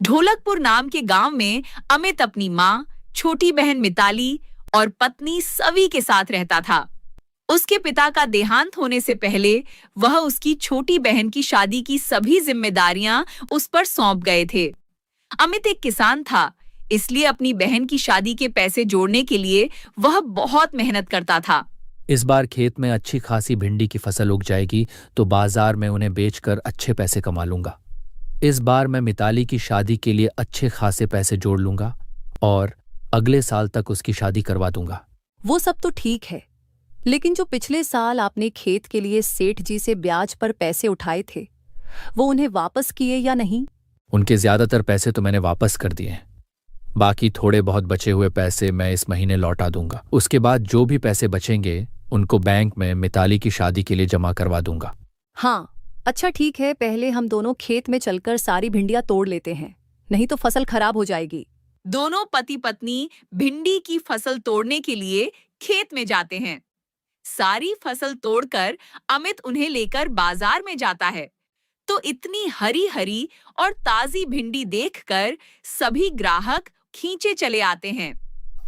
ढोलकपुर नाम के गांव में अमित अपनी माँ, छोटी बहन मिताली और पत्नी सवी के साथ रहता था। उसके पिता का देहांत होने से पहले वह उसकी छोटी बहन की शादी की सभी जिम्मेदारियां उस पर सौंप गए थे। अमित एक किसान था, इसलिए अपनी बहन की शादी के पैसे जोड़ने के लिए वह बहुत मेहनत करता था। इस बार खेत में अच्छी खासी भिंडी की फसल उग जाएगी तो बाजार में उन्हें बेचकर अच्छे पैसे कमा लूंगा। इस बार मैं मिताली की शादी के लिए अच्छे खासे पैसे जोड़ लूंगा और अगले साल तक उसकी शादी करवा दूंगा। वो सब तो ठीक है, लेकिन जो पिछले साल आपने खेत के लिए सेठ जी से ब्याज पर पैसे उठाए थे, वो उन्हें वापस किए या नहीं? उनके ज्यादातर पैसे तो मैंने वापस कर दिए हैं। बाकी थोड़े बहुत बचे हुए पैसे मैं इस महीने लौटा दूंगा। उसके बाद जो भी पैसे बचेंगे उनको बैंक में मिताली की शादी के लिए जमा करवा दूंगा। हाँ, अच्छा ठीक है, पहले हम दोनों खेत में चलकर सारी भिंडियां तोड़ लेते हैं, नहीं तो फसल खराब हो जाएगी। दोनों पति पत्नी भिंडी की फसल तोड़ने के लिए खेत में जाते हैं। सारी फसल तोड़कर अमित उन्हें लेकर बाजार में जाता है, तो इतनी हरी हरी और ताजी भिंडी देखकर सभी ग्राहक खींचे चले आते हैं।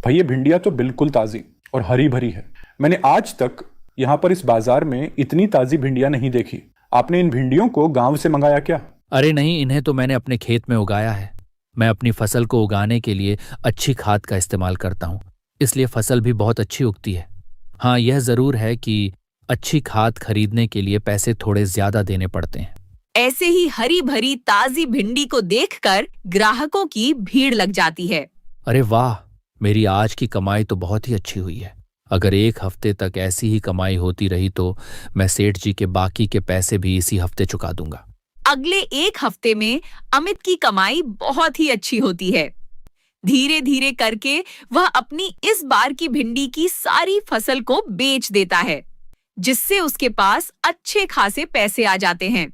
भाई ये भिंडियां तो बिल्कुल ताजी और हरी भरी है। मैंने आज तक यहाँ पर इस बाजार में इतनी ताजी भिंडियां नहीं देखी। आपने इन भिंडियों को गांव से मंगाया क्या? अरे नहीं, इन्हें तो मैंने अपने खेत में उगाया है। मैं अपनी फसल को उगाने के लिए अच्छी खाद का इस्तेमाल करता हूँ, इसलिए फसल भी बहुत अच्छी उगती है। हाँ, यह जरूर है कि अच्छी खाद खरीदने के लिए पैसे थोड़े ज्यादा देने पड़ते हैं। ऐसे ही हरी भरी ताजी भिंडी को देखकर ग्राहकों की भीड़ लग जाती है। अरे वाह, मेरी आज की कमाई तो बहुत ही अच्छी हुई है। अगर एक हफ्ते तक ऐसी ही कमाई होती रही तो मैं सेठ जी के बाकी के पैसे भी इसी हफ्ते चुका दूंगा। अगले एक हफ्ते में अमित की कमाई बहुत ही अच्छी होती है। धीरे धीरे करके वह अपनी इस बार की भिंडी की सारी फसल को बेच देता है, जिससे उसके पास अच्छे खासे पैसे आ जाते हैं।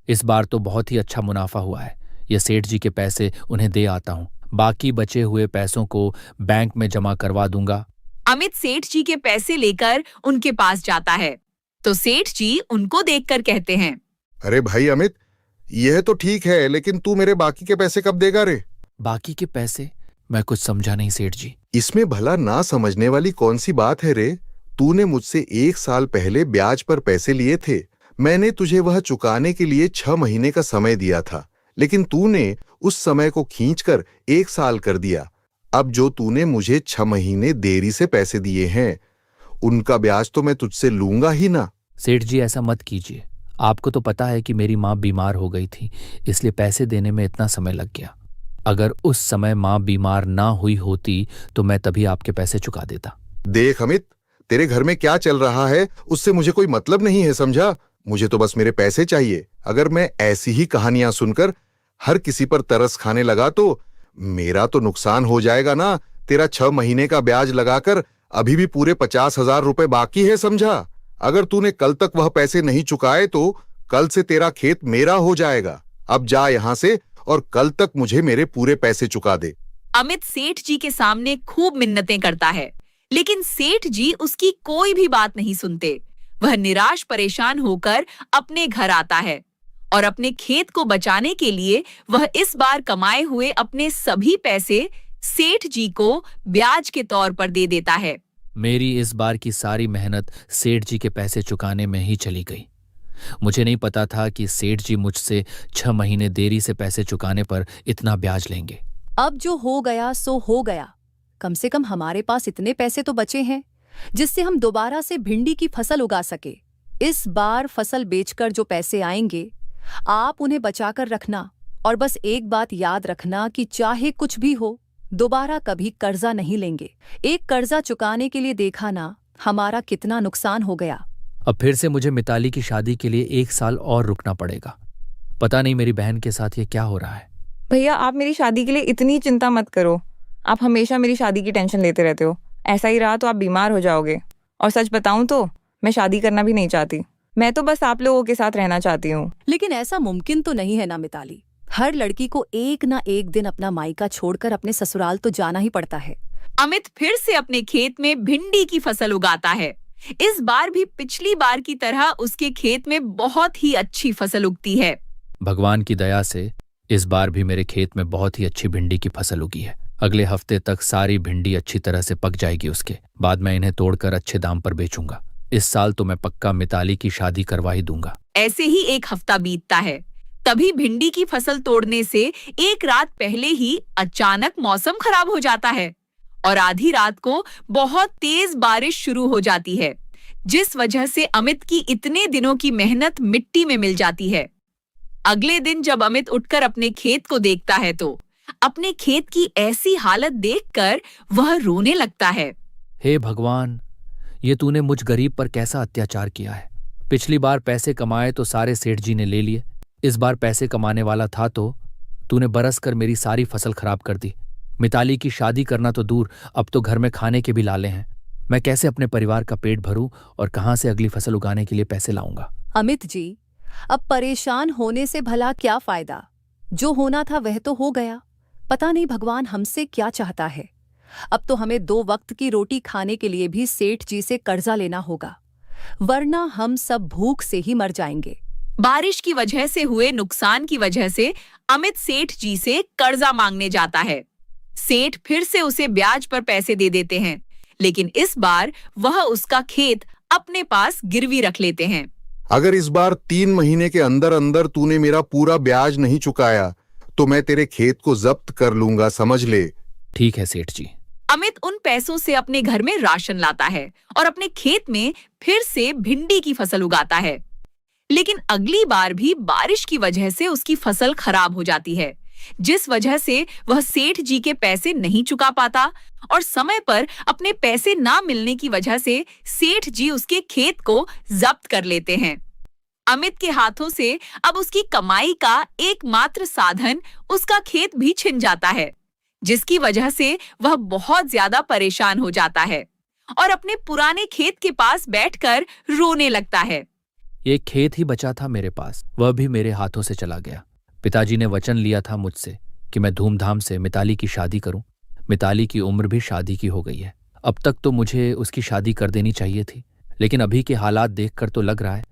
इस बार तो बहुत ही अच्छा मुनाफा हुआ है। ये सेठ जी के पैसे उन्हें दे आता हूँ। बाकी बचे हुए पैसों को बैंक में जमा करवा दूंगा। अमित सेठ जी के पैसे लेकर उनके पास जाता है, तो सेठ जी उनको देखकर कहते हैं, अरे भाई अमित, यह तो ठीक है, लेकिन तू मेरे बाकी के पैसे कब देगा रे? बाकी के पैसे? मैं कुछ समझा नहीं सेठ जी। इसमें भला ना समझने वाली कौन सी बात है रे? तूने मुझसे 1 साल पहले ब्याज पर पैसे लिए थे। मैंने तुझे वह चुकाने के लिए 6 महीने का समय दिया था, लेकिन तूने उस समय को खींचकर 1 साल कर दिया। अब जो तूने मुझे 6 महीने देरी से पैसे दिए हैं, उनका ब्याज तो मैं तुझसे लूंगा ही ना। सेठ जी ऐसा मत कीजिए। आपको तो पता है कि मेरी माँ बीमार हो गई थी, इसलिए पैसे देने में इतना समय लग गया। अगर उस समय माँ बीमार ना हुई होती तो मैं तभी आपके पैसे चुका देता। देख अमित, तेरे घर में क्या चल रहा है उससे मुझे कोई मतलब नहीं है, समझा? मुझे तो बस मेरे पैसे चाहिए। अगर मैं ऐसी ही कहानियां सुनकर हर किसी पर तरस खाने लगा तो मेरा तो नुकसान हो जाएगा ना। तेरा 6 महीने का ब्याज लगाकर अभी भी पूरे 50,000 रुपए बाकी है, समझा? अगर तूने कल तक वह पैसे नहीं चुकाए तो कल से तेरा खेत मेरा हो जाएगा। अब जा यहाँ से और कल तक मुझे मेरे पूरे पैसे चुका दे। अमित सेठ जी के सामने खूब मिन्नतें करता है, लेकिन सेठ जी उसकी कोई भी बात नहीं सुनते। वह निराश परेशान होकर अपने घर आता है और अपने खेत को बचाने के लिए वह इस बार कमाए हुए अपने सभी पैसे सेठ जी को ब्याज के तौर पर दे देता है। मेरी इस बार की सारी मेहनत सेठ जी के पैसे चुकाने में ही चली गई। मुझे नहीं पता था कि सेठ जी मुझसे 6 महीने देरी से पैसे चुकाने पर इतना ब्याज लेंगे। अब जो हो गया सो हो गया। कम से कम हमारे पास इतने पैसे तो बचे हैं जिससे हम दोबारा से भिंडी की फसल उगा सके। इस बार फसल बेचकर जो पैसे आएंगे आप उन्हें बचाकर रखना, और बस एक बात याद रखना कि चाहे कुछ भी हो दोबारा कभी कर्जा नहीं लेंगे। एक कर्जा चुकाने के लिए देखा ना हमारा कितना नुकसान हो गया। अब फिर से मुझे मिताली की शादी के लिए 1 साल और रुकना पड़ेगा। पता नहीं मेरी बहन के साथ ये क्या हो रहा है। भैया आप मेरी शादी के लिए इतनी चिंता मत करो। आप हमेशा मेरी शादी की टेंशन लेते रहते हो। ऐसा ही रहा तो आप बीमार हो जाओगे। और सच बताऊं तो मैं शादी करना भी नहीं चाहती। मैं तो बस आप लोगों के साथ रहना चाहती हूँ। लेकिन ऐसा मुमकिन तो नहीं है ना मिताली। हर लड़की को एक ना एक दिन अपना मायका छोड़कर अपने ससुराल तो जाना ही पड़ता है। अमित फिर से अपने खेत में भिंडी की फसल उगाता है। इस बार भी पिछली बार की तरह उसके खेत में बहुत ही अच्छी फसल उगती है। भगवान की दया से इस बार भी मेरे खेत में बहुत ही अच्छी भिंडी की फसल उगी है। अगले हफ्ते तक सारी भिंडी अच्छी तरह से पक जाएगी। उसके बाद मैं इन्हें तोड़कर अच्छे दाम पर बेचूंगा। इस साल तो मैं पक्का मिताली की शादी करवा ही दूंगा। ऐसे ही एक हफ्ता बीतता है। तभी भिंडी की फसल तोड़ने से एक रात पहले ही अचानक मौसम खराब हो जाता है और आधी रात को बहुत तेज बारिश शुरू हो जाती है, जिस वजह से अमित की इतने दिनों की मेहनत मिट्टी में मिल जाती है। अगले दिन जब अमित उठकर अपने खेत को देखता है तो अपने खेत की ऐसी हालत देखकर वह रोने लगता है। हे भगवान, ये तूने मुझ गरीब पर कैसा अत्याचार किया है। पिछली बार पैसे कमाए तो सारे सेठ जी ने ले लिए। इस बार पैसे कमाने वाला था तो तूने बरस कर मेरी सारी फसल खराब कर दी। मिताली की शादी करना तो दूर, अब तो घर में खाने के भी लाले हैं। मैं कैसे अपने परिवार का पेट भरूं और कहां से अगली फसल उगाने के लिए पैसे लाऊंगा। अमित जी, अब परेशान होने से भला क्या फायदा। जो होना था वह तो हो गया। पता नहीं भगवान हमसे क्या चाहता है। अब तो हमें 2 वक्त की रोटी खाने के लिए भी सेठ जी से कर्जा लेना होगा, वरना हम सब भूख से ही मर जाएंगे। बारिश की वजह से हुए नुकसान की वजह से अमित सेठ जी से कर्जा मांगने जाता है। सेठ फिर से उसे ब्याज पर पैसे दे देते हैं, लेकिन इस बार वह उसका खेत अपने पास गिरवी रख लेते हैं। अगर इस बार 3 महीने के अंदर अंदर तूने मेरा पूरा ब्याज नहीं चुकाया तो मैं तेरे खेत को जब्त कर लूंगा, समझ ले। ठीक है सेठ जी। अमित उन पैसों से अपने घर में राशन लाता है और अपने खेत में फिर से भिंडी की फसल उगाता है। लेकिन अगली बार भी बारिश की वजह से उसकी फसल खराब हो जाती है, जिस वजह से वह सेठ जी के पैसे नहीं चुका पाता और समय पर अपने पैसे ना मिलने की वजह से सेठ जी उसके खेत को जब्त कर लेते हैं। अमित के हाथों से अब उसकी कमाई का एकमात्र साधन उसका खेत भी छिन जाता है, जिसकी वजह से वह बहुत ज्यादा परेशान हो जाता है और अपने पुराने खेत के पास बैठकर रोने लगता है। ये खेत ही बचा था मेरे पास, वह भी मेरे हाथों से चला गया। पिताजी ने वचन लिया था मुझसे कि मैं धूमधाम से मिताली की शादी करूं। मिताली की उम्र भी शादी की हो गई है। अब तक तो मुझे उसकी शादी कर देनी चाहिए थी, लेकिन अभी के हालात देखकर तो लग रहा है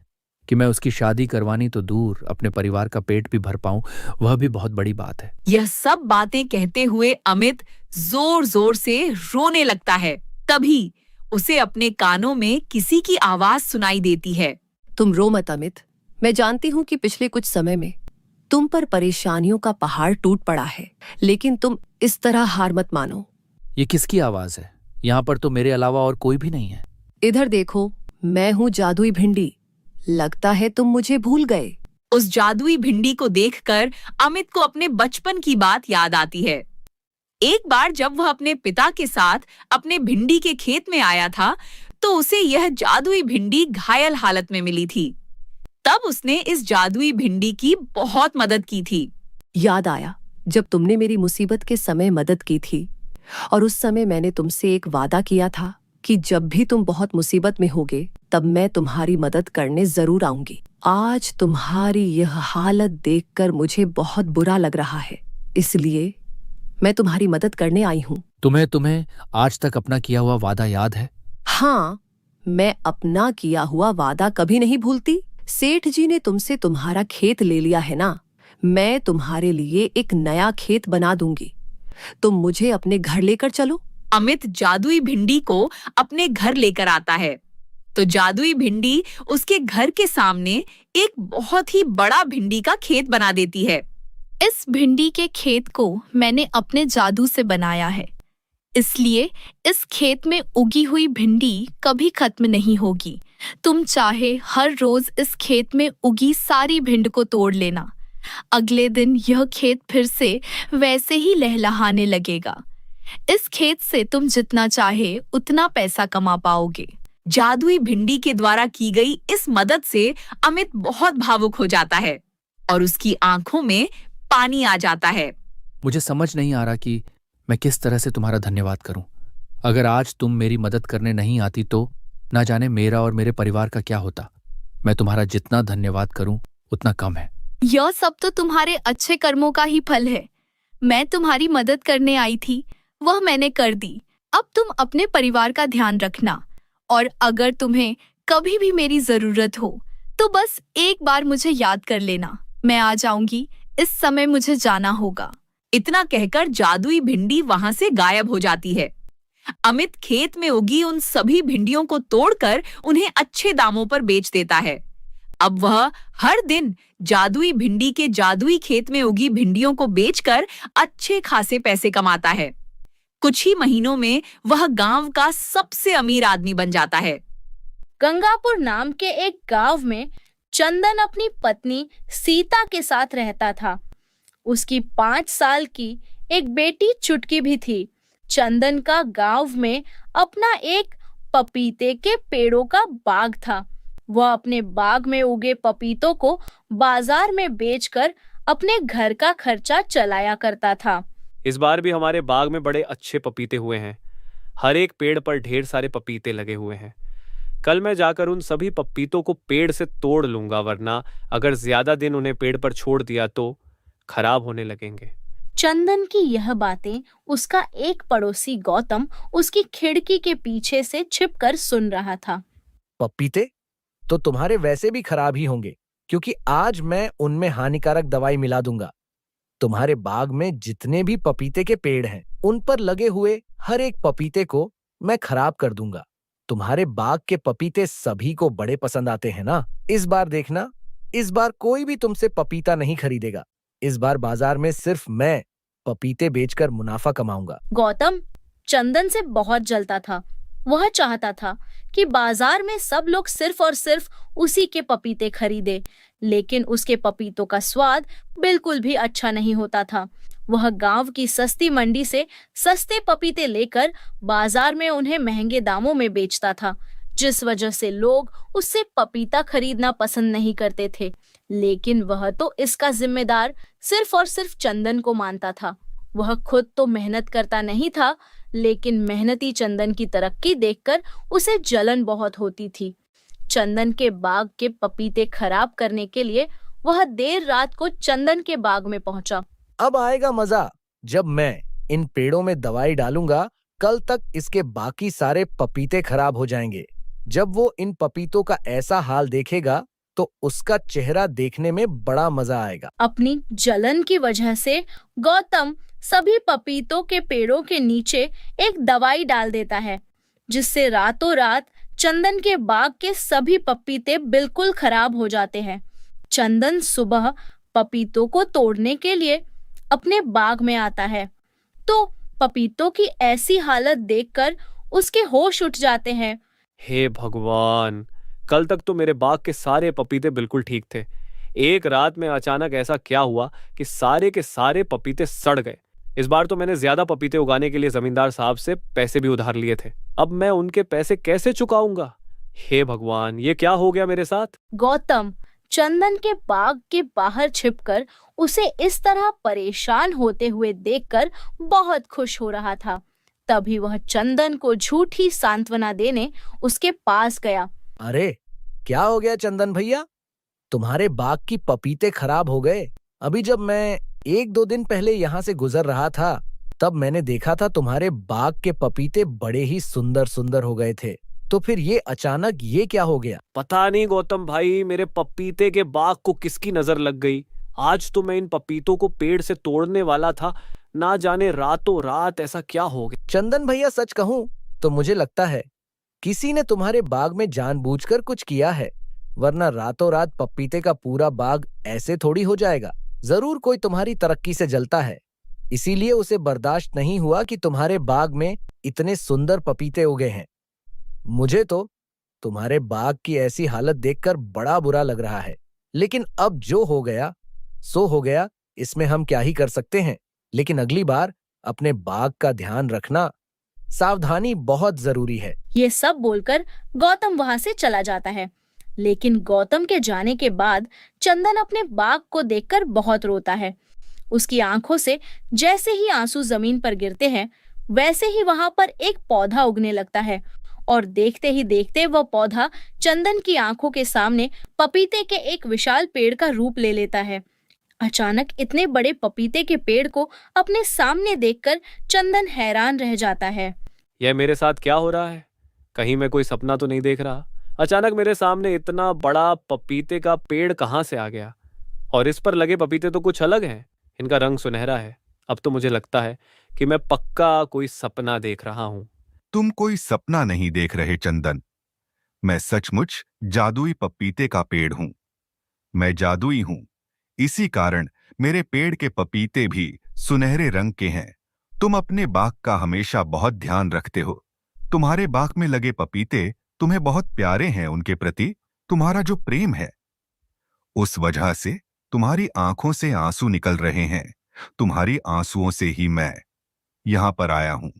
कि मैं उसकी शादी करवानी तो दूर, अपने परिवार का पेट भी भर पाऊं वह भी बहुत बड़ी बात है। यह सब बातें कहते हुए अमित जोर जोर से रोने लगता है। तभी उसे अपने कानों में किसी की आवाज सुनाई देती है। तुम रो मत अमित। मैं जानती हूँ कि पिछले कुछ समय में तुम पर परेशानियों का पहाड़ टूट पड़ा है, लेकिन तुम इस तरह हार मत मानो। ये किसकी आवाज है? यहाँ पर तो मेरे अलावा और कोई भी नहीं है। इधर देखो, मैं हूँ जादुई भिंडी। लगता है तुम मुझे भूल गए। उस जादुई भिंडी को देखकर अमित को अपने बचपन की बात याद आती है। एक बार जब वह अपने पिता के साथ अपने भिंडी के खेत में आया था तो उसे यह जादुई भिंडी घायल हालत में मिली थी। तब उसने इस जादुई भिंडी की बहुत मदद की थी। याद आया जब तुमने मेरी मुसीबत के समय मदद की थी, और उस समय मैंने तुमसे एक वादा किया था कि जब भी तुम बहुत मुसीबत में होगे तब मैं तुम्हारी मदद करने जरूर आऊंगी। आज तुम्हारी यह हालत देखकर मुझे बहुत बुरा लग रहा है, इसलिए मैं तुम्हारी मदद करने आई हूँ। तुम्हें आज तक अपना किया हुआ वादा याद है? हाँ, मैं अपना किया हुआ वादा कभी नहीं भूलती। सेठ जी ने तुमसे तुम्हारा खेत ले लिया है ना, मैं तुम्हारे लिए एक नया खेत बना दूंगी। तुम मुझे अपने घर लेकर चलो। अमित जादुई भिंडी को अपने घर लेकर आता है तो जादुई भिंडी उसके घर के सामने एक बहुत ही बड़ा भिंडी का खेत बना देती है। इस भिंडी के खेत को मैंने अपने जादू से बनाया है, इसलिए इस खेत में उगी हुई भिंडी कभी खत्म नहीं होगी। तुम चाहे हर रोज इस खेत में उगी सारी भिंड को तोड़ लेना। अगले दिन यह खेत फिर से वैसे ही लहलहाने लगेगा। इस खेत से तुम जितना चाहे उतना पैसा कमा पाओगे। जादुई भिंडी के द्वारा की गई इस मदद से अमित बहुत भावुक हो जाता है और उसकी आंखों में पानी आ जाता है। मुझे समझ नहीं आ रहा कि मैं किस तरह से तुम्हारा धन्यवाद करूं। अगर आज तुम मेरी मदद करने नहीं आती तो ना जाने मेरा और मेरे परिवार का क्या होता। मैं तुम्हारा जितना धन्यवाद करूं उतना कम है। यह सब तो तुम्हारे अच्छे कर्मों का ही फल है। मैं तुम्हारी मदद करने आई थी, वह मैंने कर दी। अब तुम अपने परिवार का ध्यान रखना, और अगर तुम्हें कभी भी मेरी जरूरत हो तो बस एक बार मुझे याद कर लेना। मैं आ जाऊंगी इस समय मुझे जाना होगा। इतना कहकर जादुई भिंडी वहां से गायब हो जाती है। अमित खेत में उगी उन सभी भिंडियों को तोड़कर उन्हें अच्छे दामों पर बेच देता है। अब वह हर दिन जादुई भिंडी के जादुई खेत में उगी भिंडियों को बेचकर अच्छे खासे पैसे कमाता है। कुछ ही महीनों में वह गांव का सबसे अमीर आदमी बन जाता है। गंगापुर नाम के एक गांव में चंदन अपनी पत्नी सीता के साथ रहता था। उसकी 5 साल की एक बेटी चुटकी भी थी। चंदन का गांव में अपना एक पपीते के पेड़ों का बाग था। वह अपने बाग में उगे पपीतों को बाजार में बेचकर अपने घर का खर्चा चलाया करता था। इस बार भी हमारे बाग में बड़े अच्छे पपीते हुए हैं। हर एक पेड़ पर ढेर सारे पपीते लगे हुए हैं। कल मैं जाकर उन सभी पपीतों को पेड़ से तोड़ लूंगा, वरना अगर ज्यादा दिन उन्हें पेड़ पर छोड़ दिया तो खराब होने लगेंगे। चंदन की यह बातें उसका एक पड़ोसी गौतम उसकी खिड़की के पीछे से छिपकर सुन रहा था। पपीते तो तुम्हारे वैसे भी खराब ही होंगे, क्योंकि आज मैं उनमें हानिकारक दवाई मिला दूंगा। तुम्हारे बाग में जितने भी पपीते के पेड़ हैं, उन पर लगे हुए हर एक पपीते को मैं खराब कर दूंगा। तुम्हारे बाग के पपीते सभी को बड़े पसंद आते हैं ना। इस बार देखना, इस बार कोई भी तुमसे पपीता नहीं खरीदेगा। इस बार बाजार में सिर्फ मैं पपीते बेचकर मुनाफा कमाऊंगा। गौतम चंदन से बहुत जलता था। वह चाहता था कि बाजार में सब लोग सिर्फ और सिर्फ उसी के पपीते खरीदे, लेकिन उसके पपीतों का स्वाद बिल्कुल भी अच्छा नहीं होता था। वह गांव की सस्ती मंडी से सस्ते पपीते लेकर बाजार में उन्हें महंगे दामों में बेचता था, जिस वजह से लोग उससे पपीता खरीदना पसंद नहीं करते थे। लेकिन वह तो इसका जिम्मेदार सिर्फ और सिर्फ चंदन को मानता था। वह खुद तो मेहनत करता नहीं था, लेकिन मेहनती चंदन की तरक्की देखकर उसे जलन बहुत होती थी। चंदन के बाग के पपीते खराब करने के लिए वह देर रात को चंदन के बाग में पहुंचा। अब आएगा मजा जब मैं इन पेड़ों में दवाई डालूंगा। कल तक इसके बाकी सारे पपीते खराब हो जाएंगे। जब वो इन पपीतों का ऐसा हाल देखेगा तो उसका चेहरा देखने में बड़ा मजा आएगा। अपनी जलन की वजह से गौतम सभी पपीतों के पेड़ों के नीचे एक दवाई डाल देता है, जिससे रातों रात चंदन के बाग के सभी पपीते बिल्कुल खराब हो जाते हैं। चंदन सुबह पपीतों को तोड़ने के लिए अपने बाग में आता है, तो पपीतों की ऐसी हालत देखकर उसके होश उठ जाते हैं। हे भगवान, कल तक तो मेरे बाग के सारे पपीते बिल्कुल ठीक थे। एक रात में अचानक ऐसा क्या हुआ कि सारे के सारे पपीते सड़ गए। इस बार तो मैंने ज्यादा पपीते उगाने के लिए जमींदार साहब से पैसे भी उधार लिए थे। अब मैं उनके पैसे कैसे चुकाऊंगा? हे भगवान, ये क्या हो गया मेरे साथ? गौतम चंदन के बाग के बाहर छिपकर उसे इस तरह परेशान होते हुए देखकर बहुत खुश हो रहा था। तभी वह चंदन को झूठी सांत्वना देने उसके पास गया। अरे क्या हो गया चंदन भैया, तुम्हारे बाग की पपीते खराब हो गए। अभी जब मैं 1-2 दिन पहले यहाँ से गुजर रहा था, तब मैंने देखा था तुम्हारे बाग के पपीते बड़े ही सुंदर सुंदर हो गए थे। तो फिर ये अचानक ये क्या हो गया? पता नहीं गौतम भाई, मेरे पपीते के बाग को किसकी नजर लग गई। आज तो मैं इन पपीतों को पेड़ से तोड़ने वाला था, ना जाने रातों रात ऐसा क्या हो गया। चंदन भैया सच कहूं तो मुझे लगता है किसी ने तुम्हारे बाग में जानबूझकर कुछ किया है, वरना रातों रात पपीते का पूरा बाग ऐसे थोड़ी हो जाएगा। जरूर कोई तुम्हारी तरक्की से जलता है, इसीलिए उसे बर्दाश्त नहीं हुआ कि तुम्हारे बाग में इतने सुंदर पपीते उगे हैं। मुझे तो तुम्हारे बाग की ऐसी हालत देखकर बड़ा बुरा लग रहा है, लेकिन अब जो हो गया सो हो गया, इसमें हम क्या ही कर सकते हैं। लेकिन अगली बार अपने बाग का ध्यान रखना, सावधानी बहुत जरूरी है। ये सब बोलकर गौतम वहां से चला जाता है। लेकिन गौतम के जाने के बाद चंदन अपने बाग को देखकर बहुत रोता है। उसकी आंखों से जैसे ही आंसू जमीन पर गिरते हैं, वैसे ही वहां पर एक पौधा उगने लगता है, और देखते ही देखते वह पौधा चंदन की आंखों के सामने पपीते के एक विशाल पेड़ का रूप ले लेता है। अचानक इतने बड़े पपीते के पेड़ को अपने सामने देखकर चंदन हैरान रह जाता है। यह मेरे साथ क्या हो रहा है? कहीं मैं कोई सपना तो नहीं देख रहा? अचानक मेरे सामने इतना बड़ा पपीते का पेड़ कहाँ से आ गया? और इस पर लगे पपीते तो कुछ अलग हैं। इनका रंग सुनहरा है। अब तो मुझे लगता है कि मैं पक्का कोई सपना देख रहा हूं। तुम कोई सपना नहीं देख रहे चंदन। मैं सचमुच जादुई पपीते का पेड़ हूं। मैं जादुई हूं, इसी कारण मेरे पेड़ के पपीते भी सुनहरे रंग के हैं। तुम अपने बाग का हमेशा बहुत ध्यान रखते हो। तुम्हारे बाग में लगे पपीते तुम्हें बहुत प्यारे हैं। उनके प्रति तुम्हारा जो प्रेम है, उस वजह से तुम्हारी आंखों से आंसू निकल रहे हैं। तुम्हारी आंसुओं से ही मैं यहां पर आया हूं।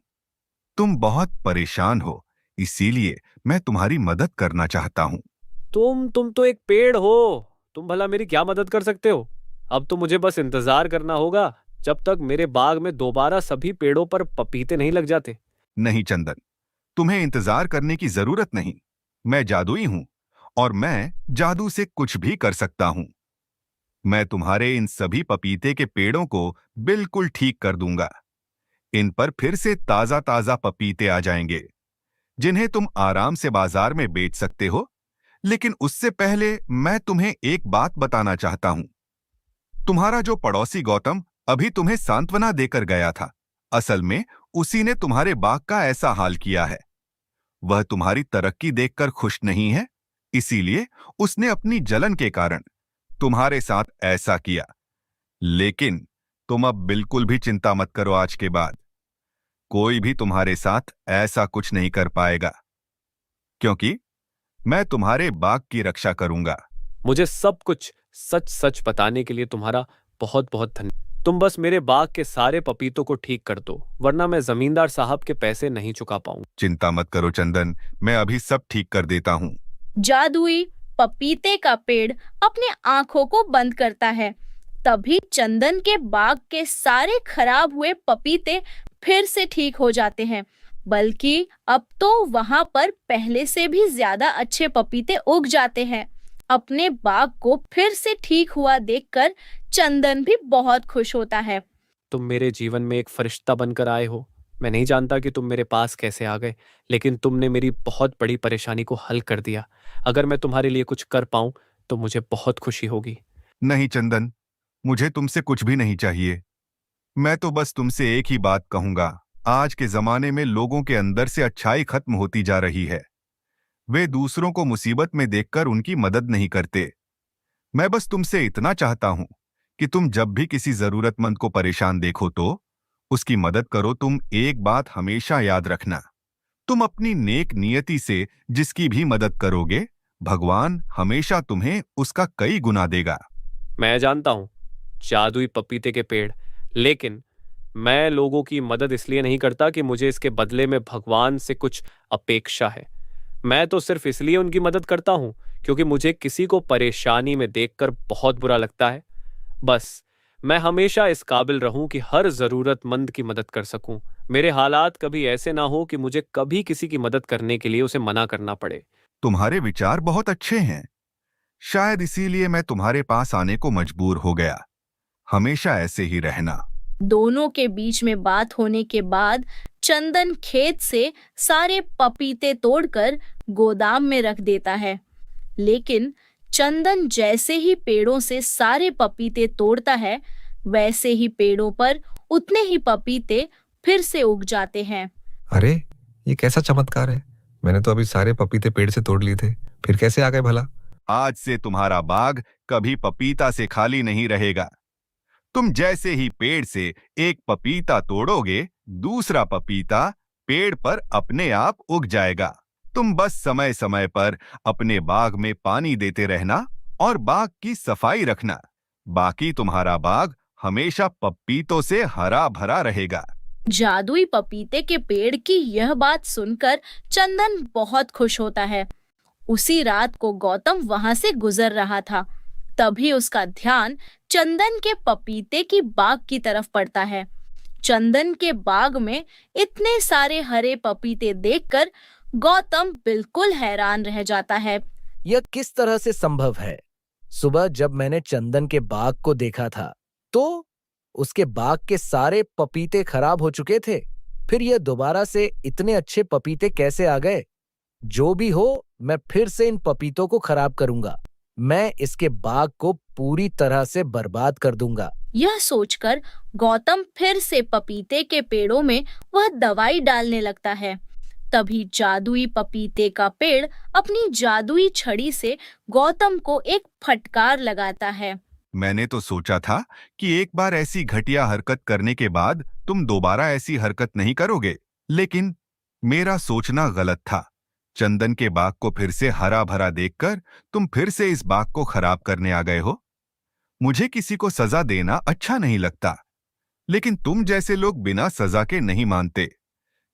तुम बहुत परेशान हो, इसीलिए मैं तुम्हारी मदद करना चाहता हूं। तुम तो एक पेड़ हो। तुम भला मेरी क्या मदद कर सकते हो? अब तो मुझे बस इंतजार करना होगा जब तक मेरे बाग में दोबारा सभी पेड़ों पर पपीते नहीं लग जाते। नहीं चंदन, तुम्हें इंतजार करने की जरूरत नहीं। मैं जादुई हूं और मैं जादू से कुछ भी कर सकता हूं। मैं तुम्हारे इन सभी पपीते के पेड़ों को बिल्कुल ठीक कर दूंगा। इन पर फिर से ताजा ताजा पपीते आ जाएंगे, जिन्हें तुम आराम से बाजार में बेच सकते हो। लेकिन उससे पहले मैं तुम्हें एक बात बताना चाहता हूं। तुम्हारा जो पड़ोसी गौतम अभी तुम्हें सांत्वना देकर गया था, असल में उसी ने तुम्हारे बाग का ऐसा हाल किया है। वह तुम्हारी तरक्की देखकर खुश नहीं है, इसीलिए उसने अपनी जलन के कारण तुम्हारे साथ ऐसा किया। लेकिन तुम अब बिल्कुल भी चिंता मत करो। आज के बाद कोई भी तुम्हारे साथ ऐसा कुछ नहीं कर पाएगा, क्योंकि मैं तुम्हारे बाग की रक्षा करूंगा। मुझे सब कुछ सच सच बताने के लिए तुम्हारा बहुत बहुत धन्यवाद। तुम बस मेरे बाग के सारे पपीतों को ठीक कर दो, वरना मैं जमींदार साहब के पैसे नहीं चुका पाऊंगा। चिंता मत करो चंदन, मैं अभी सब ठीक कर देता हूं। जादुई पपीते का पेड़ अपने आंखों को बंद करता है। तभी चंदन के बाग के सारे खराब हुए पपीते फिर से ठीक हो जाते हैं, बल्कि अब तो वहां पर पहले से भी ज्यादा अच्छे पपीते उग जाते हैं। अपने बाग को फिर से ठीक हुआ देखकर चंदन भी बहुत खुश होता है। तुम मेरे जीवन में एक फरिश्ता बनकर आए हो। मैं नहीं जानता कि तुम मेरे पास कैसे आ गए, लेकिन तुमने मेरी बहुत बड़ी परेशानी को हल कर दिया। अगर मैं तुम्हारे लिए कुछ कर पाऊं तो मुझे बहुत खुशी होगी। नहीं चंदन, मुझे तुमसे कुछ भी नहीं चाहिए। मैं तो बस तुमसे एक ही बात कहूंगा। आज के जमाने में लोगों के अंदर से अच्छाई खत्म होती जा रही है। वे दूसरों को मुसीबत में देखकर उनकी मदद नहीं करते। मैं बस तुमसे इतना चाहता हूं कि तुम जब भी किसी जरूरतमंद को परेशान देखो तो उसकी मदद करो। तुम एक बात हमेशा याद रखना, तुम अपनी नेक नियति से जिसकी भी मदद करोगे, भगवान हमेशा तुम्हें उसका कई गुना देगा। मैं जानता हूं, जादुई पपीते के पेड़, लेकिन मैं लोगों की मदद इसलिए नहीं करता कि मुझे इसके बदले में भगवान से कुछ अपेक्षा है। मैं तो सिर्फ इसलिए उनकी मदद करता हूं क्योंकि मुझे किसी को परेशानी में देखकर बहुत बुरा लगता है। बस मैं हमेशा इस काबिल रहूं कि हर जरूरतमंद की मदद कर सकूं। मेरे हालात कभी ऐसे ना हो कि मुझे कभी किसी की मदद करने के लिए उसे मना करना पड़े। तुम्हारे विचार बहुत अच्छे हैं, शायद इसीलिए मैं तुम्हारे पास आने को मजबूर हो गया। हमेशा ऐसे ही रहना। दोनों के बीच में बात होने के बाद चंदन खेत से सारे पपीते तोड़कर गोदाम में रख देता है। लेकिन चंदन जैसे ही पेड़ों से सारे पपीते तोड़ता है, वैसे ही पेड़ों पर उतने ही पपीते फिर से उग जाते हैं। अरे ये कैसा चमत्कार है, मैंने तो अभी सारे पपीते पेड़ से तोड़ लिए थे, फिर कैसे आ गए भला? आज से तुम्हारा बाग कभी पपीता से खाली नहीं रहेगा। तुम जैसे ही पेड़ से एक पपीता तोड़ोगे, दूसरा पपीता पेड़ पर अपने आप उग जाएगा। तुम बस समय समय पर अपने बाग में पानी देते रहना और बाग की सफाई रखना। बाकी तुम्हारा बाग हमेशा पपीतों से हरा भरा रहेगा। जादुई पपीते के पेड़ की यह बात सुनकर चंदन बहुत खुश होता है। उसी रात को गौतम वहां से गुजर रहा था। तभी उसका ध्यान चंदन के पपीते की बाग की तरफ पड़ता है। चंदन के बाग में इतने सारे हरे पपीते देखकर गौतम बिल्कुल हैरान रह जाता है। यह किस तरह से संभव है? सुबह जब मैंने चंदन के बाग को देखा था तो उसके बाग के सारे पपीते खराब हो चुके थे। फिर यह दोबारा से इतने अच्छे पपीते कैसे आ गए? जो भी हो, मैं फिर से इन पपीतों को खराब करूंगा। मैं इसके बाग को पूरी तरह से बर्बाद कर दूंगा। यह सोचकर गौतम फिर से पपीते के पेड़ों में वह दवाई डालने लगता है। तभी जादुई पपीते का पेड़ अपनी जादुई छड़ी से गौतम को एक फटकार लगाता है। मैंने तो सोचा था कि एक बार ऐसी घटिया हरकत करने के बाद तुम दोबारा ऐसी हरकत नहीं करोगे, लेकिन मेरा सोचना गलत था। चंदन के बाग को फिर से हरा भरा देखकर तुम फिर से इस बाग को खराब करने आ गए हो। मुझे किसी को सजा देना अच्छा नहीं लगता, लेकिन तुम जैसे लोग बिना सजा के नहीं मानते।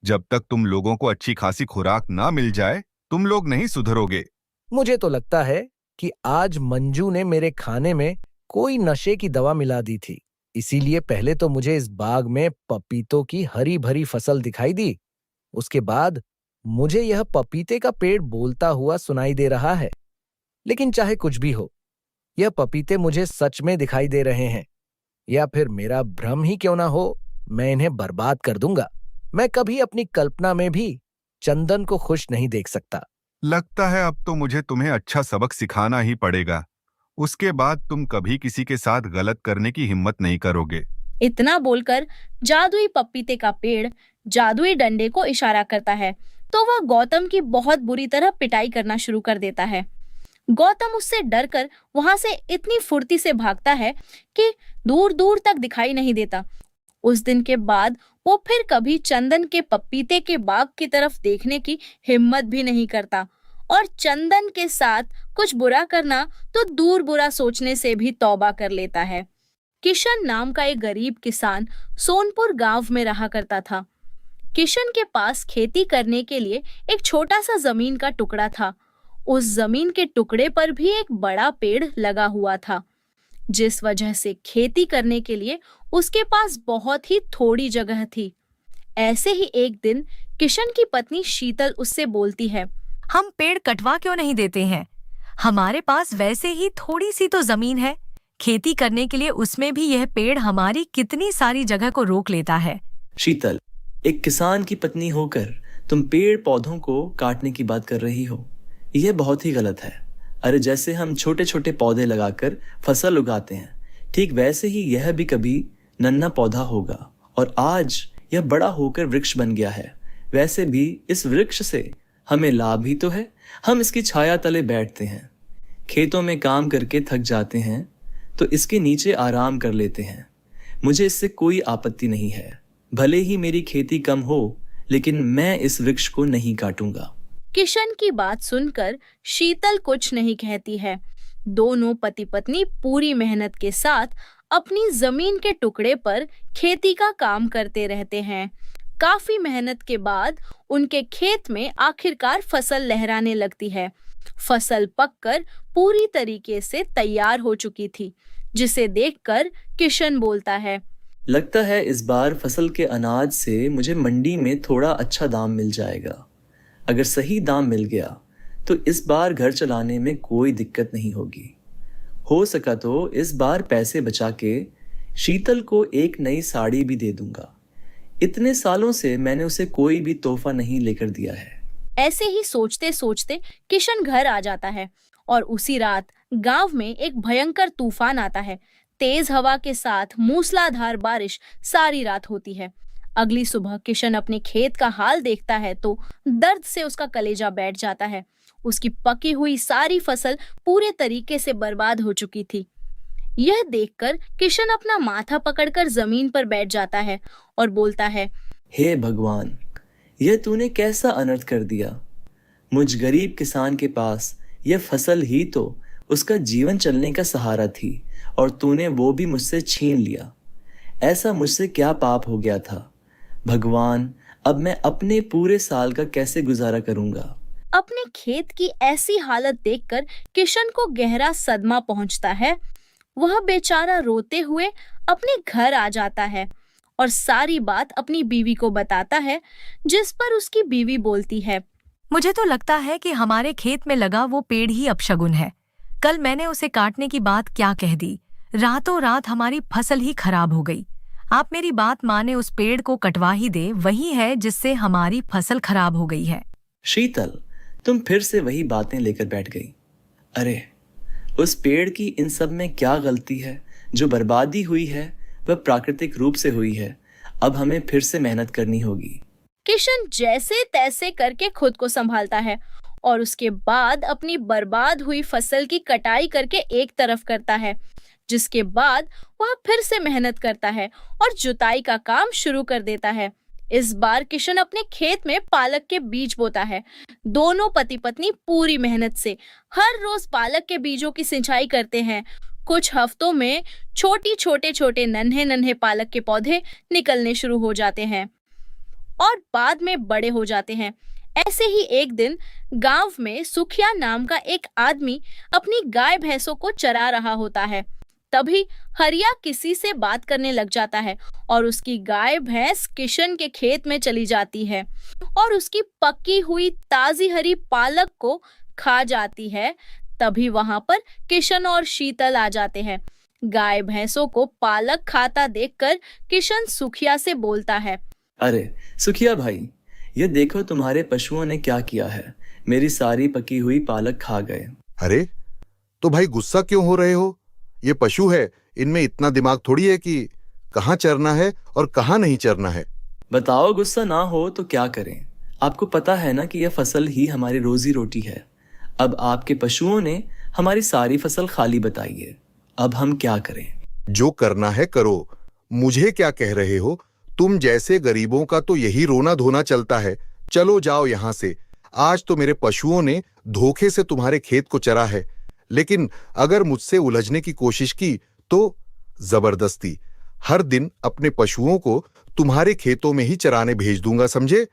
जब तक तुम लोगों को अच्छी खासी खुराक ना मिल जाए, तुम लोग नहीं सुधरोगे। मुझे तो लगता है कि आज मंजू ने मेरे खाने में कोई नशे की दवा मिला दी थी, इसीलिए पहले तो मुझे इस बाग में पपीतों की हरी भरी फसल दिखाई दी। उसके बाद मुझे यह पपीते का पेड़ बोलता हुआ सुनाई दे रहा है। लेकिन चाहे कुछ भी हो, यह पपीते मुझे सच में दिखाई दे रहे हैं, या फिर मेरा भ्रम ही क्यों ना हो, मैं इन्हें बर्बाद कर दूंगा। मैं कभी अपनी कल्पना में भी चंदन को खुश नहीं देख सकता। लगता है अब तो मुझे तुम्हें अच्छा सबक सिखाना ही पड़ेगा। उसके बाद तुम कभी किसी के साथ गलत करने की हिम्मत नहीं करोगे। इतना बोलकर जादुई पपीते का पेड़ जादुई डंडे को इशारा करता है, तो वह गौतम की बहुत बुरी तरह पिटाई करना शुरू कर देता है। गौतम उससे डरकर वहां से इतनी फुर्ती से भागता है कि दूर दूर तक दिखाई नहीं देता। उस दिन के बाद वो फिर कभी चंदन के पपीते के बाग की तरफ देखने की हिम्मत भी नहीं करता, और चंदन के साथ कुछ बुरा करना तो दूर बुरा सोचने से भी तौबा कर लेता है। किशन नाम का एक गरीब किसान सोनपुर गांव में रहा करता था। किशन के पास खेती करने के लिए एक छोटा सा जमीन का टुकड़ा था। उस जमीन के टुकड़े पर भी एक बड़ा पेड़ लगा हुआ था, जिस वजह से खेती करने के लिए उसके पास बहुत ही थोड़ी जगह थी। ऐसे ही एक दिन किशन की पत्नी शीतल उससे बोलती है, हम पेड़ कटवा क्यों नहीं देते हैं? हमारे पास वैसे ही थोड़ी सी तो जमीन है, खेती करने के लिए उसमें भी यह पेड़ हमारी कितनी सारी जगह को रोक लेता है। शीतल, एक किसान की पत्नी होकर तुम पेड़ पौधों को काटने की बात कर रही हो, यह बहुत ही गलत है। अरे जैसे हम छोटे छोटे पौधे लगाकर फसल उगाते हैं, ठीक वैसे ही यह भी कभी नन्हा पौधा होगा और आज यह बड़ा होकर वृक्ष बन गया है। वैसे भी इस वृक्ष से हमें लाभ ही तो है। हम इसकी छाया तले बैठते हैं, खेतों में काम करके थक जाते हैं तो इसके नीचे आराम कर लेते हैं। मुझे इससे कोई आपत्ति नहीं है, भले ही मेरी खेती कम हो, लेकिन मैं इस वृक्ष को नहीं काटूंगा। किशन की बात सुनकर शीतल कुछ नहीं कहती है। दोनों पति पत्नी पूरी मेहनत के साथ अपनी जमीन के टुकड़े पर खेती का काम करते रहते हैं। काफी मेहनत के बाद उनके खेत में आखिरकार फसल लहराने लगती है। फसल पककर पूरी तरीके से तैयार हो चुकी थी, जिसे देखकर किशन बोलता है, लगता है इस बार फसल के अनाज से मुझे मंडी में थोड़ा अच्छा दाम मिल जाएगा। अगर सही दाम मिल गया तो इस बार घर चलाने में कोई दिक्कत नहीं होगी। हो सका तो इस बार पैसे बचा के शीतल को एक नई साड़ी भी दे दूंगा। इतने सालों से मैंने उसे कोई भी तोहफा नहीं लेकर दिया है। ऐसे ही सोचते सोचते किशन घर आ जाता है और उसी रात गांव में एक भयंकर तूफान आता है। तेज हवा के साथ मूसलाधार बारिश सारी रात होती है। अगली सुबह किशन अपने खेत का हाल देखता है तो दर्द से उसका कलेजा बैठ जाता है। उसकी पकी हुई सारी फसल पूरे तरीके से बर्बाद हो चुकी थी। यह देखकर किशन अपना माथा पकड़कर जमीन पर बैठ जाता है और बोलता है, हे भगवान, यह तूने कैसा अनर्थ कर दिया। मुझ गरीब किसान के पास यह फसल ही तो उसका जीवन चलने का सहारा थी और तूने वो भी मुझसे छीन लिया। ऐसा मुझसे क्या पाप हो गया था भगवान, अब मैं अपने पूरे साल का कैसे गुजारा करूंगा। अपने खेत की ऐसी हालत देखकर किशन को गहरा सदमा पहुंचता है। वह बेचारा रोते हुए अपने घर आ जाता है और सारी बात अपनी बीवी को बताता है, जिस पर उसकी बीवी बोलती है, मुझे तो लगता है कि हमारे खेत में लगा वो पेड़ ही अपशगुन है। कल मैंने उसे काटने की बात क्या कह दी, रातों रात हमारी फसल ही खराब हो गई। आप मेरी बात माने उस पेड़ को कटवा ही दे, वही है जिससे हमारी फसल खराब हो गई है। शीतल, तुम फिर से वही बातें लेकर बैठ गई। अरे उस पेड़ की इन सब में क्या गलती है? जो बर्बादी हुई है वह प्राकृतिक रूप से हुई है। अब हमें फिर से मेहनत करनी होगी। किशन जैसे तैसे करके खुद को संभालता है और उसके बाद अपनी बर्बाद हुई फसल की कटाई करके एक तरफ करता है, जिसके बाद वह फिर से मेहनत करता है और जुताई का काम शुरू कर देता है। इस बार किशन अपने खेत में पालक के बीज बोता है। दोनों पति पत्नी पूरी मेहनत से हर रोज पालक के बीजों की सिंचाई करते हैं। कुछ हफ्तों में छोटे नन्हे नन्हे पालक के पौधे निकलने शुरू हो जाते हैं और बाद में बड़े हो जाते हैं। ऐसे ही एक दिन गांव में सुखिया नाम का एक आदमी अपनी गाय भैंसों को चरा रहा होता है। तभी हरिया किसी से बात करने लग जाता है और उसकी गाय भैंस किशन के खेत में चली जाती है और उसकी पकी हुई ताजी हरी पालक को खा जाती है। तभी वहां पर किशन और शीतल आ जाते हैं। गाय भैंसों को पालक खाता देखकर किशन सुखिया से बोलता है, अरे सुखिया भाई, ये देखो तुम्हारे पशुओं ने क्या किया है। मेरी सारी पकी हुई पालक खा गए। अरे तो भाई गुस्सा क्यों हो रहे हो? ये पशु है, इनमें इतना दिमाग थोड़ी है कि कहाँ चरना है और कहाँ नहीं चरना है। बताओ, गुस्सा ना हो तो क्या करें? आपको पता है ना कि यह फसल ही हमारी रोजी रोटी है। अब आपके पशुओं ने हमारी सारी फसल खाली बताई है। अब हम क्या करें? जो करना है करो, मुझे क्या कह रहे हो? तुम जैसे गरीबों का तो यही रोना धोना चलता है। चलो जाओ यहां से। आज तो मेरे पशुओं ने धोखे से तुम्हारे खेत को चरा है, लेकिन अगर मुझसे उलझने की कोशिश की तो जबरदस्ती हर दिन अपने पशुओं को तुम्हारे खेतों में ही चराने भेज दूंगा, समझे?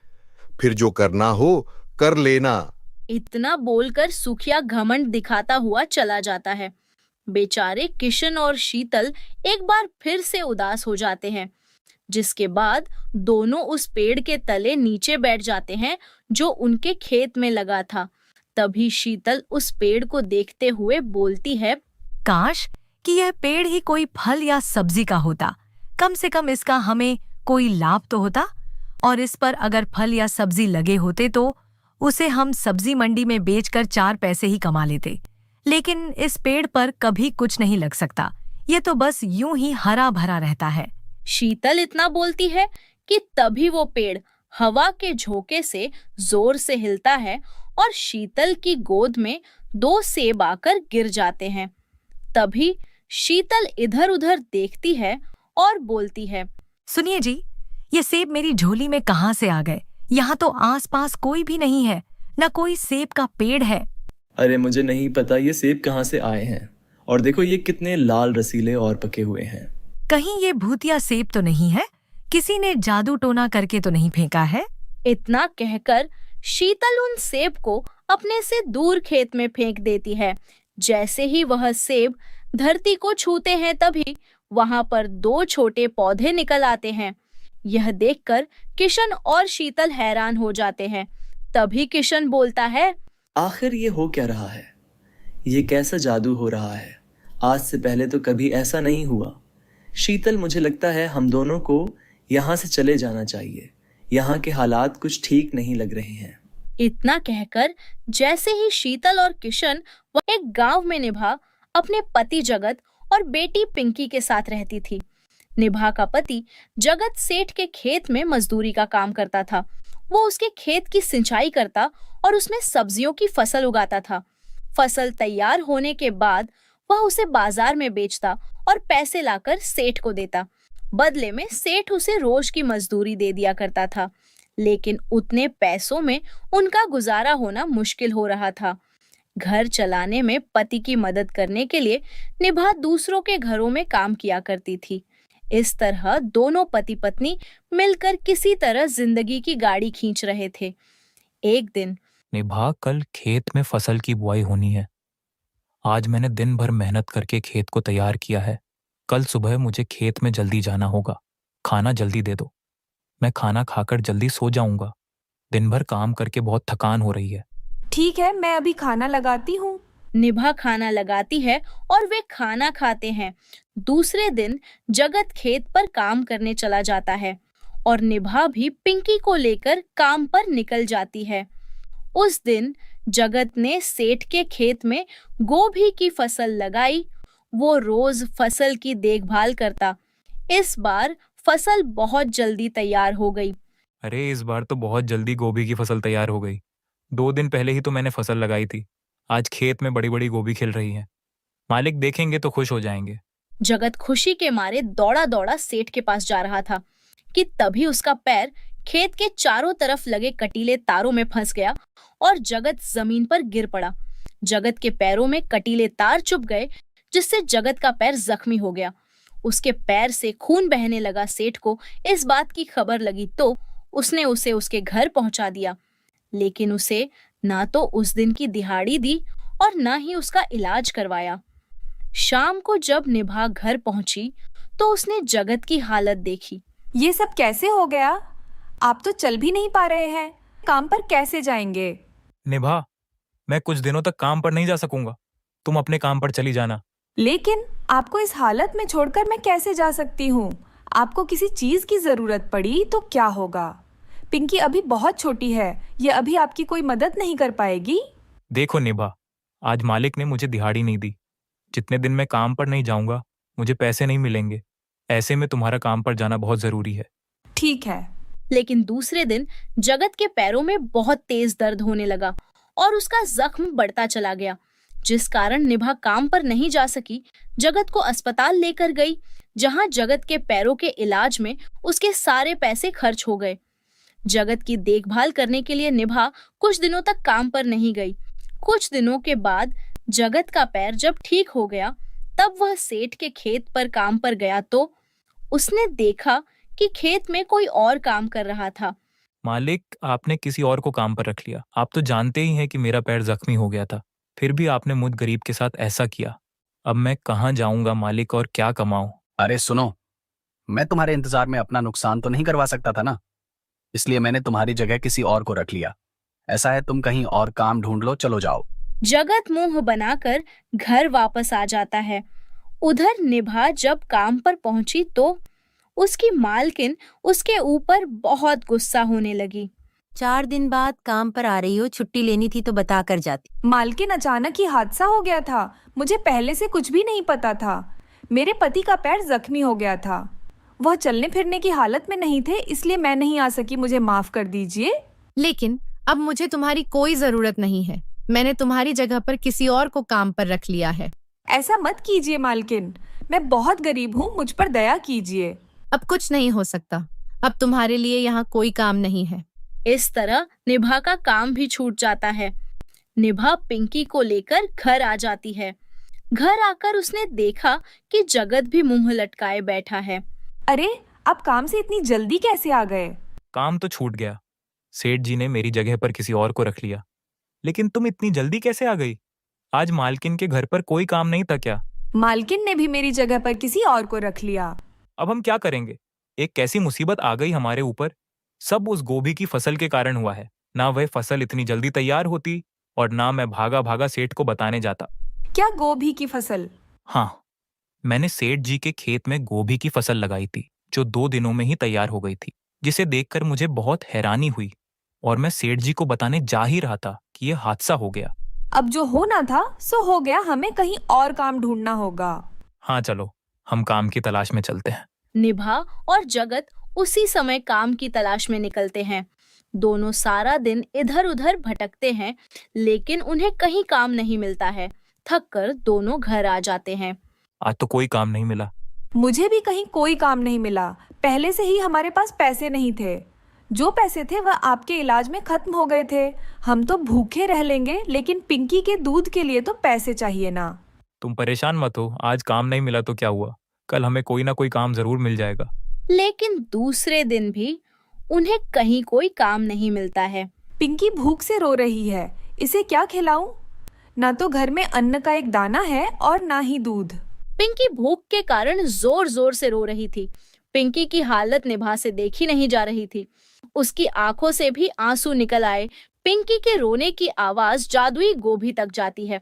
फिर जो करना हो कर लेना। इतना बोलकर सुखिया घमंड दिखाता हुआ चला जाता है। बेचारे किशन और शीतल एक बार फिर से उदास हो जाते हैं, जिसके बाद दोनों उस पेड़ के तले नीचे बैठ जाते हैं जो उनके खेत में लगा था। तभी शीतल उस पेड़ को देखते हुए बोलती है, काश कि यह पेड़ ही कोई फल या सब्जी का होता। कम से कम इसका हमें कोई लाभ तो होता, और इस पर अगर फल या सब्जी लगे होते तो उसे हम सब्जी मंडी में बेचकर 4 पैसे ही कमा लेते। लेकिन इस पेड़ पर कभी कुछ नहीं लग सकता, ये तो बस यूं ही हरा भरा रहता है। शीतल इतना बोलती है कि तभी वो पेड़ हवा के झोंके से जोर से हिलता है और शीतल की गोद में 2 सेब आकर गिर जाते हैं। तभी शीतल इधर उधर देखती है और बोलती है, सुनिए जी, ये सेब मेरी झोली में कहाँ से आ गए? यहाँ तो आसपास कोई भी नहीं है, न कोई सेब का पेड़ है। अरे मुझे नहीं पता ये सेब कहाँ से आए हैं, और देखो ये कितने लाल रसीले और पके हुए हैं। कहीं ये भूतिया सेब तो नहीं है? किसी ने जादू टोना करके तो नहीं फेंका है? इतना कहकर शीतल उन सेब को अपने से दूर खेत में फेंक देती है। जैसे ही वह सेब धरती को छूते हैं तभी वहां पर 2 छोटे पौधे निकल आते हैं। यह देखकर किशन और शीतल हैरान हो जाते हैं। तभी किशन बोलता है, आखिर ये हो क्या रहा है? ये कैसा जादू हो रहा है? आज से पहले तो कभी ऐसा नहीं हुआ। शीतल, मुझे लगता है हम दोनों को यहाँ से चले जाना चाहिए। यहाँ के हालात कुछ ठीक नहीं लग रहे हैं। इतना कहकर जैसे ही शीतल और किशन वह एक गांव में निभा अपने पति जगत और बेटी पिंकी के साथ रहती थी। निभा का पति जगत सेठ के खेत में मजदूरी का काम करता था। वो उसके खेत की सिंचाई करता और उसमें सब्जियों की फसल उगाता था। फसल तैयार होने के बाद वह उसे बाजार में बेचता और पैसे लाकर सेठ को देता। बदले में सेठ उसे रोज की मजदूरी दे दिया करता था, लेकिन उतने पैसों में उनका गुजारा होना मुश्किल हो रहा था। घर चलाने में पति की मदद करने के लिए निभा दूसरों के घरों में काम किया करती थी। इस तरह दोनों पति पत्नी मिलकर किसी तरह जिंदगी की गाड़ी खींच रहे थे। एक दिन, निभा, कल खेत में फसल की बुआई होनी है। आज मैंने दिन भर मेहनत करके खेत को तैयार किया है। कल सुबह मुझे खेत में जल्दी जाना होगा। खाना जल्दी दे दो, मैं खाना खाकर जल्दी सो जाऊंगा। दिन भर काम करके बहुत थकान हो रही है। ठीक है, मैं अभी खाना लगाती हूँ। निभा खाना लगाती है और वे खाना खाते हैं। दूसरे दिन जगत खेत पर काम करने चला जाता है और निभा भी पिंकी को लेकर काम पर निकल जाती है। उस दिन जगत ने सेठ के खेत में गोभी की फसल लगाई। वो रोज फसल की देखभाल करता। इस बार फसल बहुत जल्दी तैयार हो गई। अरे इस बार तो बहुत जल्दी गोभी की फसल तैयार हो गई। 2 दिन पहले ही तो मैंने फसल लगाई थी। आज खेत में बड़ी बड़ी गोभी खिल रही है। मालिक देखेंगे तो खुश हो जाएंगे। जगत खुशी के मारे दौड़ा दौड़ा सेठ के पास जा रहा था कि तभी उसका पैर खेत के चारों तरफ लगे कटीले तारों में फंस गया और जगत जमीन पर गिर पड़ा। जगत के पैरों में कटीले तार चुभ गए, जिससे जगत का पैर जख्मी हो गया। उसके पैर से खून बहने लगा। सेठ को इस बात की खबर लगी तो उसने उसे उसके घर पहुंचा दिया, लेकिन उसे ना तो उस दिन की दिहाड़ी दी और ना ही उसका इलाज करवाया। शाम को जब निभा घर पहुंची तो उसने जगत की हालत देखी। ये सब कैसे हो गया? आप तो चल भी नहीं पा रहे हैं। काम पर कैसे जाएंगे? निभा, मैं कुछ दिनों तक काम पर नहीं जा सकूंगा। तुम अपने काम पर चली जाना। लेकिन आपको इस हालत में छोड़कर मैं कैसे जा सकती हूँ? आपको किसी चीज की जरूरत पड़ी तो क्या होगा? पिंकी अभी बहुत छोटी है, ये अभी आपकी कोई मदद नहीं कर पाएगी। देखो निभा, आज मालिक ने मुझे दिहाड़ी नहीं दी। जितने दिन मैं काम पर नहीं जाऊंगा मुझे पैसे नहीं मिलेंगे। ऐसे में तुम्हारा काम पर जाना बहुत जरूरी है। ठीक है। लेकिन दूसरे दिन जगत के पैरों में बहुत तेज दर्द होने लगा और उसका जख्म बढ़ता चला गया, जिस कारण निभा काम पर नहीं जा सकी। जगत को अस्पताल लेकर गई, जहां जगत के पैरों के इलाज में उसके सारे पैसे खर्च हो गए। जगत की देखभाल करने के लिए निभा कुछ दिनों तक काम पर नहीं गई। कुछ दिनों के बाद जगत का पैर जब ठीक हो गया, तब वह सेठ के खेत पर काम पर गया तो उसने देखा कि खेत में कोई और काम कर रहा था। मालिक, आपने किसी और को काम पर रख लिया। आप तो जानते ही हैं कि मेरा पैर जख्मी हो गया था, फिर भी आपने मुझ गरीब के साथ ऐसा किया। अब मैं कहाँ जाऊंगा मालिक, और क्या कमाऊं? अरे सुनो, मैं तुम्हारे इंतजार में अपना नुकसान तो नहीं करवा सकता था ना, इसलिए मैंने तुम्हारी जगह किसी और को रख लिया। ऐसा है, तुम कहीं और काम ढूंढ लो, चलो जाओ। जगत मुंह बनाकर घर वापस आ जाता है। उधर निभा जब काम पर पहुंची तो उसकी मालकिन उसके ऊपर बहुत गुस्सा होने लगी। 4 दिन बाद काम पर आ रही हो, छुट्टी लेनी थी तो बता कर जाती। मालकिन, अचानक ही हादसा हो गया था, मुझे पहले से कुछ भी नहीं पता था। मेरे पति का पैर जख्मी हो गया था, वह चलने फिरने की हालत में नहीं थे, इसलिए मैं नहीं आ सकी, मुझे माफ कर दीजिए। लेकिन अब मुझे तुम्हारी कोई जरूरत नहीं है। मैंने तुम्हारी जगह पर किसी और को काम पर रख लिया है। ऐसा मत कीजिए मालकिन, मैं बहुत गरीब हूँ, मुझ पर दया कीजिए। अब कुछ नहीं हो सकता, अब तुम्हारे लिए यहाँ कोई काम नहीं है। इस तरह निभा का काम भी छूट जाता है। निभा पिंकी को लेकर घर आ जाती है। घर आकर उसने देखा कि जगत भी मुंह लटकाए बैठा है। अरे, आप काम से इतनी जल्दी कैसे आ गए? काम तो छूट गया, सेठ जी ने मेरी जगह पर किसी और को रख लिया। लेकिन तुम इतनी जल्दी कैसे आ गई? आज मालकिन के घर पर कोई काम नहीं था क्या? मालकिन ने भी मेरी जगह पर किसी और को रख लिया। अब हम क्या करेंगे? एक कैसी मुसीबत आ गई हमारे ऊपर। सब उस गोभी की फसल के कारण हुआ है। ना वह फसल इतनी जल्दी तैयार होती और ना मैं भागा भागा सेठ को बताने जाता। क्या गोभी की फसल? हाँ, मैंने सेठ जी के खेत में गोभी की फसल लगाई थी, जो 2 दिनों में ही तैयार हो गई थी, जिसे देखकर मुझे बहुत हैरानी हुई और मैं सेठ जी को बताने जा ही रहा था कि यह हादसा हो गया। अब जो होना था सो हो गया, हमें कहीं और काम ढूंढना होगा। हाँ चलो, हम काम की तलाश में चलते हैं। निभा और जगत उसी समय काम की तलाश में निकलते हैं। दोनों सारा दिन इधर उधर भटकते हैं, लेकिन उन्हें कहीं काम नहीं मिलता है। थक कर दोनों घर आ जाते हैं। आज तो कोई काम नहीं मिला। मुझे भी कहीं कोई काम नहीं मिला। पहले से ही हमारे पास पैसे नहीं थे। जो पैसे थे वह आपके इलाज में खत्म हो गए थे। हम तो भूखे रह लेंगे, लेकिन पिंकी के दूध के लिए तो पैसे चाहिए ना। तुम परेशान मत हो, आज काम नहीं मिला तो क्या हुआ, कल हमें कोई ना कोई काम जरूर मिल जाएगा। लेकिन दूसरे दिन भी उन्हें कहीं कोई काम नहीं मिलता है। पिंकी भूख से रो रही है, इसे क्या खिलाऊं? ना तो घर में अन्न का एक दाना है और ना ही दूध। पिंकी भूख के कारण जोर जोर से रो रही थी। पिंकी की हालत निभा से देखी नहीं जा रही थी। उसकी आंखों से भी आंसू निकल आए। पिंकी के रोने की आवाज जादुई गोभी तक जाती है।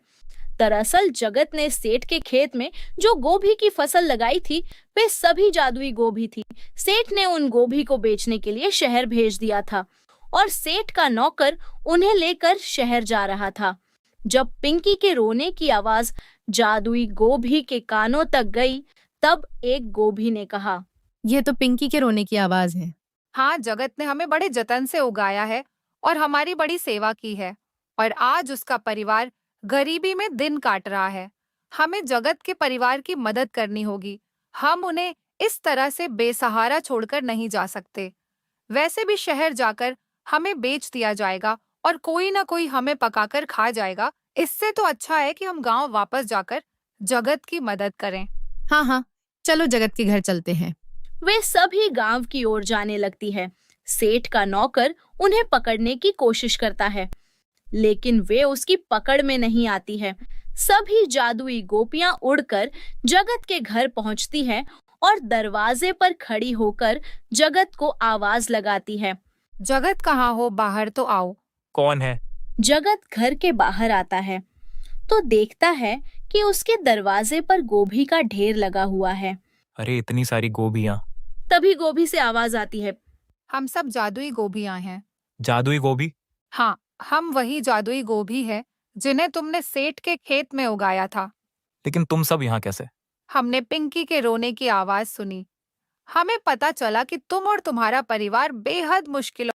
दरअसल जगत ने सेठ के खेत में जो गोभी की फसल लगाई थी वे सभी जादुई गोभी थी। सेठ ने उन गोभी को बेचने के लिए शहर भेज दिया था। और सेठ का नौकर उन्हें लेकर शहर जा रहा था। जब पिंकी के रोने की आवाज जादुई गोभी के कानों तक गई, तब एक गोभी ने कहा, ये तो पिंकी के रोने की आवाज है। हाँ, जगत ने हमें बड़े जतन से उगाया है और हमारी बड़ी सेवा की है, और आज उसका परिवार गरीबी में दिन काट रहा है। हमें जगत के परिवार की मदद करनी होगी। हम उन्हें इस तरह से बेसहारा छोड़कर नहीं जा सकते। वैसे भी शहर जाकर हमें बेच दिया जाएगा और कोई ना कोई हमें पकाकर खा जाएगा। इससे तो अच्छा है कि हम गांव वापस जाकर जगत की मदद करें। हाँ हाँ, चलो जगत के घर चलते हैं। वे सभी गांव की ओर जाने लगती है। सेठ का नौकर उन्हें पकड़ने की कोशिश करता है, लेकिन वे उसकी पकड़ में नहीं आती है। सभी जादुई गोपियां उड़कर जगत के घर पहुंचती हैं और दरवाजे पर खड़ी होकर जगत को आवाज लगाती है, जगत कहाँ हो, बाहर तो आओ। कौन है? जगत घर के बाहर आता है तो देखता है कि उसके दरवाजे पर गोभी का ढेर लगा हुआ है। अरे इतनी सारी गोभियां। तभी गोभी से आवाज आती है, हम सब जादुई गोभियां हैं। जादुई गोभी? हाँ, हम वही जादुई गोभी है जिन्हें तुमने सेठ के खेत में उगाया था। लेकिन तुम सब यहाँ कैसे? हमने पिंकी के रोने की आवाज सुनी। हमें पता चला कि तुम और तुम्हारा परिवार बेहद मुश्किलों